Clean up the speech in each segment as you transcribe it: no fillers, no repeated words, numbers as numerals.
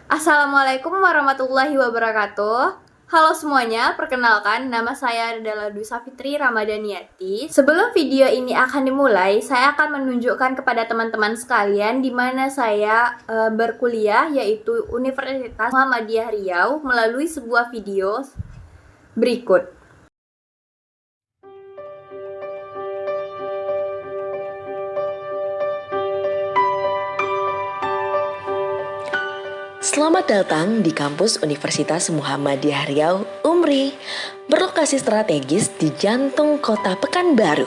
Assalamualaikum warahmatullahi wabarakatuh. Halo semuanya, perkenalkan nama saya adalah Dwi Safitri Ramadhaniyati. Sebelum video ini akan dimulai, saya akan menunjukkan kepada teman-teman sekalian di mana saya berkuliah, yaitu Universitas Muhammadiyah Riau, melalui sebuah video berikut. Selamat datang di kampus Universitas Muhammadiyah Riau, UMRI, berlokasi strategis di jantung kota Pekanbaru.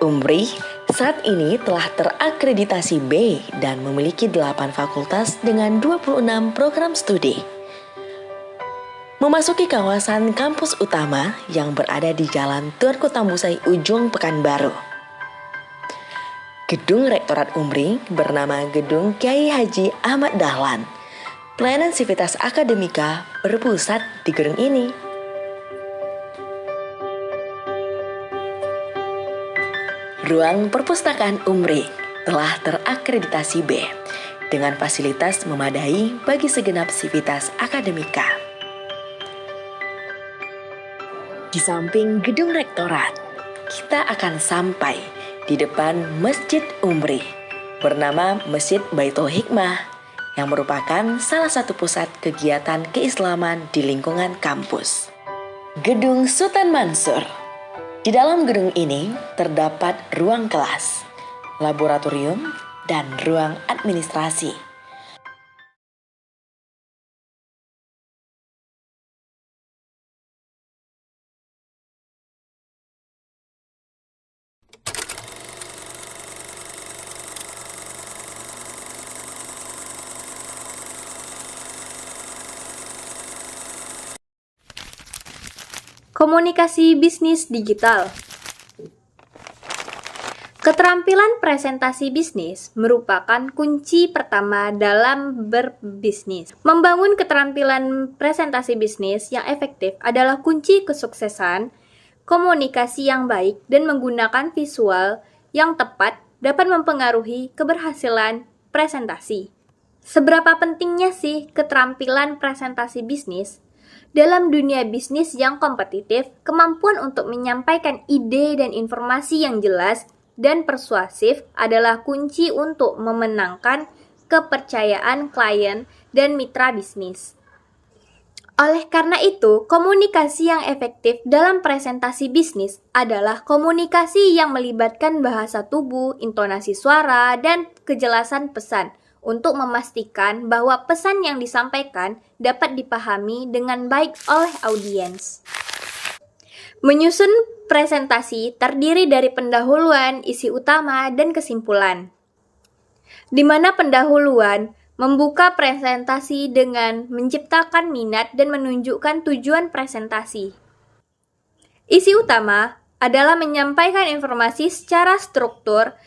UMRI saat ini telah terakreditasi B dan memiliki 8 fakultas dengan 26 program studi. Memasuki kawasan kampus utama yang berada di Jalan Tuanku Tambusai Ujung Pekanbaru. Gedung Rektorat UMRI bernama Gedung Kiai Haji Ahmad Dahlan. Pelayanan sivitas akademika berpusat di gedung ini. Ruang perpustakaan UMRI telah terakreditasi B dengan fasilitas memadai bagi segenap sivitas akademika. Di samping gedung rektorat, kita akan sampai di depan Masjid UMRI bernama Masjid Baitul Hikmah, yang merupakan salah satu pusat kegiatan keislaman di lingkungan kampus. Gedung Sultan Mansur. Di dalam gedung ini terdapat ruang kelas, laboratorium, dan ruang administrasi. Komunikasi bisnis digital. Keterampilan presentasi bisnis merupakan kunci pertama dalam berbisnis. Membangun keterampilan presentasi bisnis yang efektif adalah kunci kesuksesan. Komunikasi yang baik dan menggunakan visual yang tepat dapat mempengaruhi keberhasilan presentasi. Seberapa pentingnya sih keterampilan presentasi bisnis? Dalam dunia bisnis yang kompetitif, kemampuan untuk menyampaikan ide dan informasi yang jelas dan persuasif adalah kunci untuk memenangkan kepercayaan klien dan mitra bisnis. Oleh karena itu, komunikasi yang efektif dalam presentasi bisnis adalah komunikasi yang melibatkan bahasa tubuh, intonasi suara, dan kejelasan pesan, untuk memastikan bahwa pesan yang disampaikan dapat dipahami dengan baik oleh audiens. Menyusun presentasi terdiri dari pendahuluan, isi utama, dan kesimpulan. Di mana pendahuluan membuka presentasi dengan menciptakan minat dan menunjukkan tujuan presentasi. Isi utama adalah menyampaikan informasi secara struktur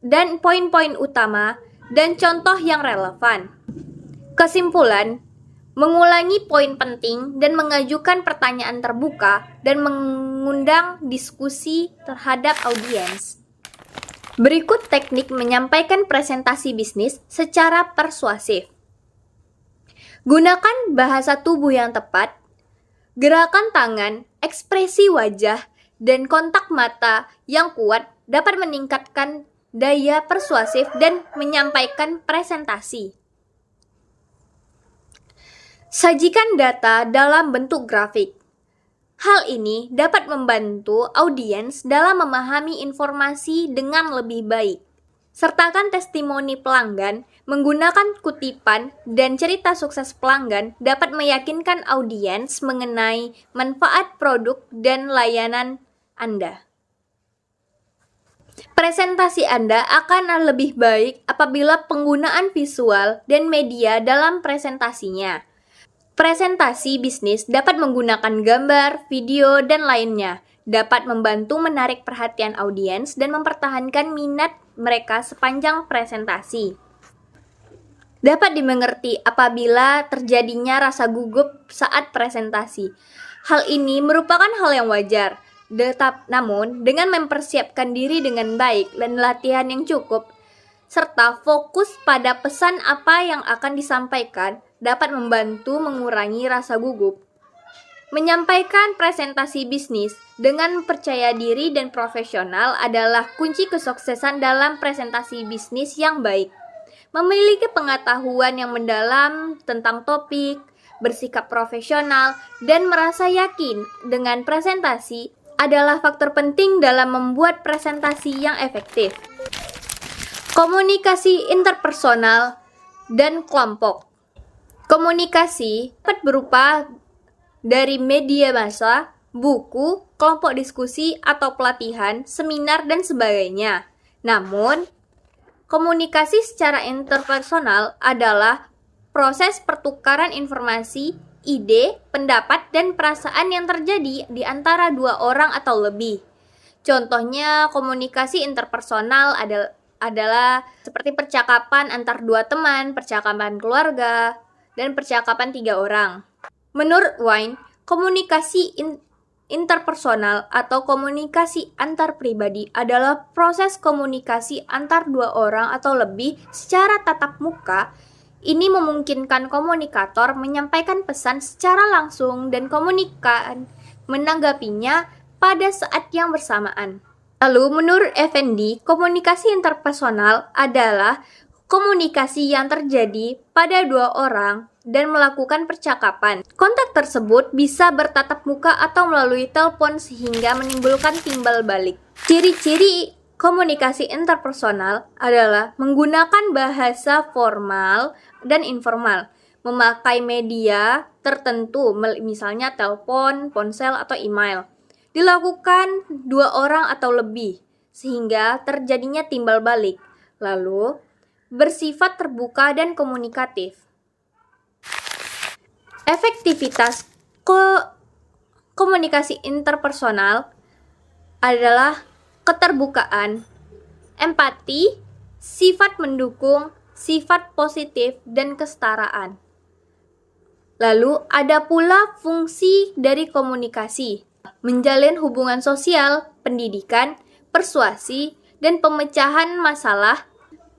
dan poin-poin utama dan contoh yang relevan. Kesimpulan, mengulangi poin penting dan mengajukan pertanyaan terbuka dan mengundang diskusi terhadap audiens. Berikut teknik menyampaikan presentasi bisnis secara persuasif. Gunakan bahasa tubuh yang tepat, gerakan tangan, ekspresi wajah, dan kontak mata yang kuat dapat meningkatkan daya persuasif dan menyampaikan presentasi. Sajikan data dalam bentuk grafik. Hal ini dapat membantu audiens dalam memahami informasi dengan lebih baik. Sertakan testimoni pelanggan, menggunakan kutipan dan cerita sukses pelanggan dapat meyakinkan audiens mengenai manfaat produk dan layanan Anda. Presentasi Anda akan lebih baik apabila penggunaan visual dan media dalam presentasinya. Presentasi bisnis dapat menggunakan gambar, video, dan lainnya. Dapat membantu menarik perhatian audiens dan mempertahankan minat mereka sepanjang presentasi. Dapat dimengerti apabila terjadinya rasa gugup saat presentasi. Hal ini merupakan hal yang wajar. Namun, dengan mempersiapkan diri dengan baik dan latihan yang cukup, serta fokus pada pesan apa yang akan disampaikan dapat membantu mengurangi rasa gugup. Menyampaikan presentasi bisnis dengan percaya diri dan profesional adalah kunci kesuksesan dalam presentasi bisnis yang baik. Memiliki pengetahuan yang mendalam tentang topik, bersikap profesional, dan merasa yakin dengan presentasi adalah faktor penting dalam membuat presentasi yang efektif. Komunikasi interpersonal dan kelompok. Komunikasi dapat berupa dari media massa, buku, kelompok diskusi atau pelatihan, seminar, dan sebagainya. Namun, komunikasi secara interpersonal adalah proses pertukaran informasi, ide, pendapat, dan perasaan yang terjadi di antara dua orang atau lebih. Contohnya, komunikasi interpersonal adalah seperti percakapan antar dua teman, percakapan keluarga, dan percakapan 3 orang. Menurut Wine, komunikasi interpersonal atau komunikasi antar pribadi adalah proses komunikasi antar dua orang atau lebih secara tatap muka. Ini memungkinkan komunikator menyampaikan pesan secara langsung dan komunikan menanggapinya pada saat yang bersamaan. Lalu, menurut Effendi, komunikasi interpersonal adalah komunikasi yang terjadi pada dua orang dan melakukan percakapan. Kontak tersebut bisa bertatap muka atau melalui telepon sehingga menimbulkan timbal balik. Ciri-ciri komunikasi interpersonal adalah menggunakan bahasa formal dan informal, memakai media tertentu, misalnya telepon, ponsel, atau email. Dilakukan dua orang atau lebih, sehingga terjadinya timbal balik. Lalu, bersifat terbuka dan komunikatif. Efektivitas komunikasi interpersonal adalah keterbukaan, empati, sifat mendukung, sifat positif, dan kesetaraan. Lalu ada pula fungsi dari komunikasi, menjalin hubungan sosial, pendidikan, persuasi, dan pemecahan masalah,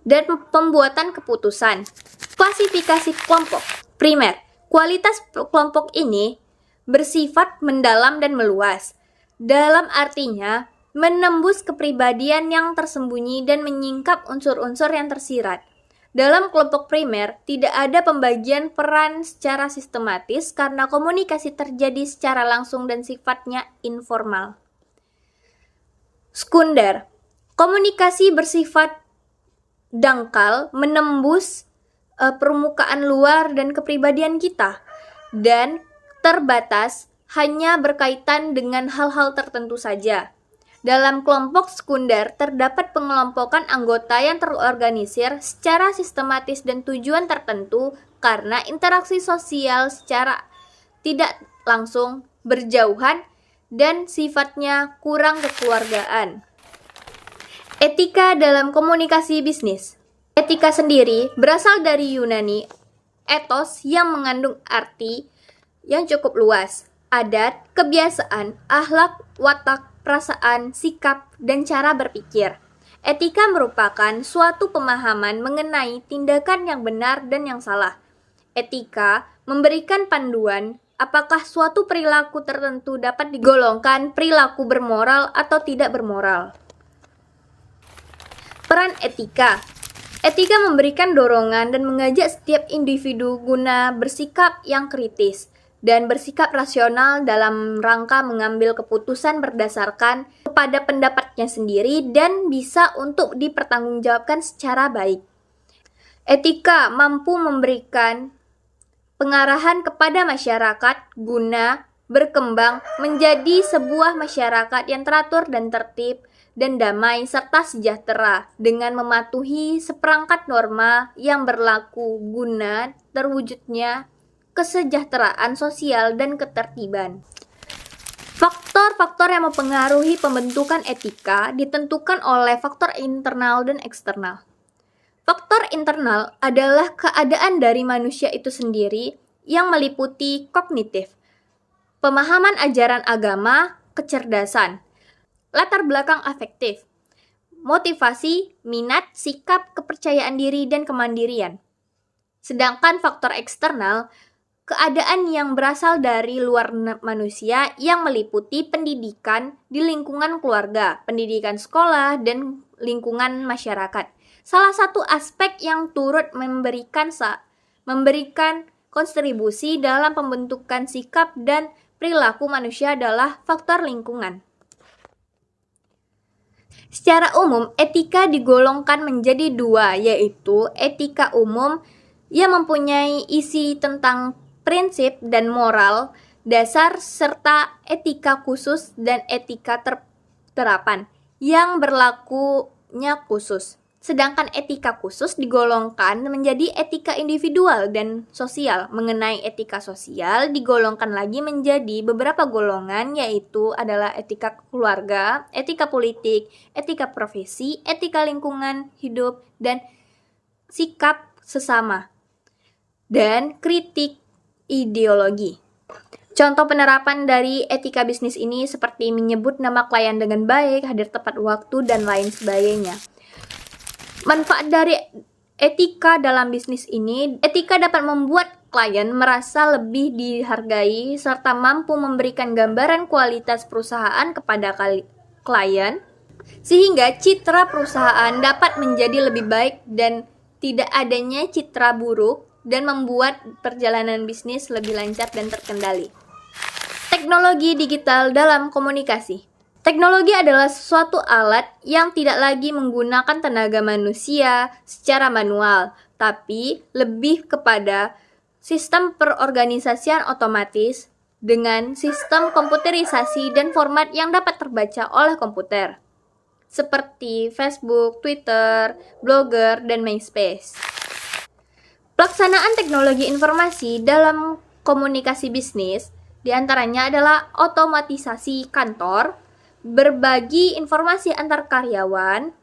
dan pembuatan keputusan. Klasifikasi kelompok primer. Kualitas kelompok ini bersifat mendalam dan meluas. Dalam artinya, menembus kepribadian yang tersembunyi dan menyingkap unsur-unsur yang tersirat. Dalam kelompok primer, tidak ada pembagian peran secara sistematis karena komunikasi terjadi secara langsung dan sifatnya informal. Sekunder. Komunikasi bersifat dangkal, menembus permukaan luar dan kepribadian kita, dan terbatas hanya berkaitan dengan hal-hal tertentu saja. Dalam kelompok sekunder terdapat pengelompokan anggota yang terorganisir secara sistematis dan tujuan tertentu karena interaksi sosial secara tidak langsung, berjauhan, dan sifatnya kurang kekeluargaan. Etika dalam komunikasi bisnis. Etika sendiri berasal dari Yunani, ethos yang mengandung arti yang cukup luas, adat, kebiasaan, akhlak, watak, perasaan, sikap, dan cara berpikir. Etika merupakan suatu pemahaman mengenai tindakan yang benar dan yang salah. Etika memberikan panduan apakah suatu perilaku tertentu dapat digolongkan perilaku bermoral atau tidak bermoral. Peran etika. Etika memberikan dorongan dan mengajak setiap individu guna bersikap yang kritis dan bersikap rasional dalam rangka mengambil keputusan berdasarkan kepada pendapatnya sendiri dan bisa untuk dipertanggungjawabkan secara baik. Etika mampu memberikan pengarahan kepada masyarakat guna berkembang menjadi sebuah masyarakat yang teratur dan tertib dan damai serta sejahtera dengan mematuhi seperangkat norma yang berlaku guna terwujudnya kesejahteraan sosial dan ketertiban. Faktor-faktor yang mempengaruhi pembentukan etika ditentukan oleh faktor internal dan eksternal. Faktor internal adalah keadaan dari manusia itu sendiri yang meliputi kognitif, pemahaman ajaran agama, kecerdasan, latar belakang afektif, motivasi, minat, sikap, kepercayaan diri, dan kemandirian. Sedangkan faktor eksternal, keadaan yang berasal dari luar manusia yang meliputi pendidikan di lingkungan keluarga, pendidikan sekolah, dan lingkungan masyarakat. Salah satu aspek yang turut memberikan kontribusi dalam pembentukan sikap dan perilaku manusia adalah faktor lingkungan. Secara umum, etika digolongkan menjadi dua, yaitu etika umum yang mempunyai isi tentang prinsip dan moral dasar serta etika khusus dan etika terapan yang berlakunya khusus. Sedangkan etika khusus digolongkan menjadi etika individual dan sosial. Mengenai etika sosial digolongkan lagi menjadi beberapa golongan, yaitu adalah etika keluarga, etika politik, etika profesi, etika lingkungan hidup, dan sikap sesama, dan kritik ideologi. Contoh penerapan dari etika bisnis ini seperti menyebut nama klien dengan baik, hadir tepat waktu, dan lain sebagainya. Manfaat dari etika dalam bisnis ini, etika dapat membuat klien merasa lebih dihargai serta mampu memberikan gambaran kualitas perusahaan kepada klien, sehingga citra perusahaan dapat menjadi lebih baik dan tidak adanya citra buruk, dan membuat perjalanan bisnis lebih lancar dan terkendali. Teknologi digital dalam komunikasi. Teknologi adalah suatu alat yang tidak lagi menggunakan tenaga manusia secara manual, tapi lebih kepada sistem perorganisasian otomatis dengan sistem komputerisasi dan format yang dapat terbaca oleh komputer, seperti Facebook, Twitter, Blogger, dan MySpace. Pelaksanaan teknologi informasi dalam komunikasi bisnis diantaranya adalah otomatisasi kantor, berbagi informasi antar karyawan,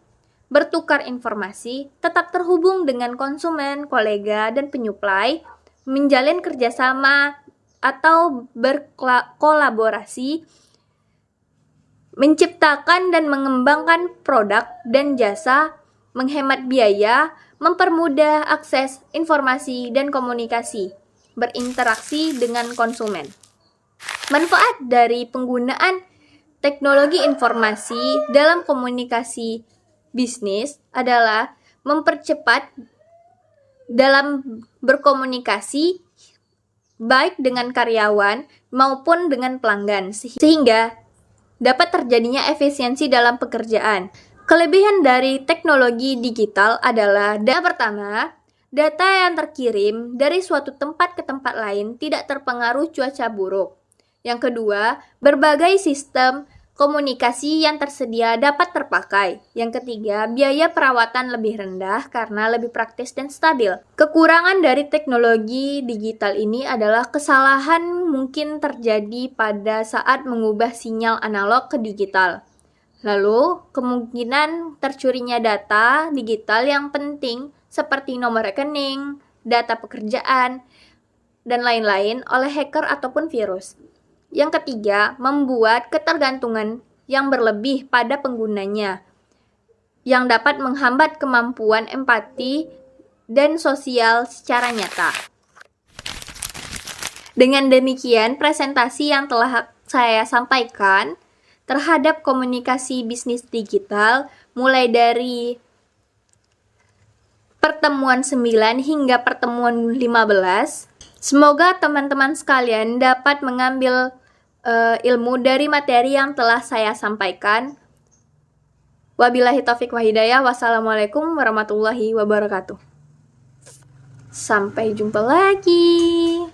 bertukar informasi, tetap terhubung dengan konsumen, kolega, dan penyuplai, menjalin kerjasama atau berkolaborasi, menciptakan dan mengembangkan produk dan jasa, menghemat biaya, mempermudah akses informasi dan komunikasi, berinteraksi dengan konsumen. Manfaat dari penggunaan teknologi informasi dalam komunikasi bisnis adalah mempercepat dalam berkomunikasi baik dengan karyawan maupun dengan pelanggan, sehingga dapat terjadinya efisiensi dalam pekerjaan. Kelebihan dari teknologi digital adalah pertama, data yang terkirim dari suatu tempat ke tempat lain tidak terpengaruh cuaca buruk. Yang kedua, berbagai sistem komunikasi yang tersedia dapat terpakai. Yang ketiga, biaya perawatan lebih rendah karena lebih praktis dan stabil. Kekurangan dari teknologi digital ini adalah kesalahan mungkin terjadi pada saat mengubah sinyal analog ke digital. Lalu, kemungkinan tercurinya data digital yang penting seperti nomor rekening, data pekerjaan, dan lain-lain oleh hacker ataupun virus. Yang ketiga, membuat ketergantungan yang berlebih pada penggunanya, yang dapat menghambat kemampuan empati dan sosial secara nyata. Dengan demikian, presentasi yang telah saya sampaikan terhadap komunikasi bisnis digital, mulai dari pertemuan 9 hingga pertemuan 15, semoga teman-teman sekalian dapat mengambil ilmu dari materi yang telah saya sampaikan. Wabillahi taufik wa hidayah. Wassalamualaikum warahmatullahi wabarakatuh. Sampai jumpa lagi.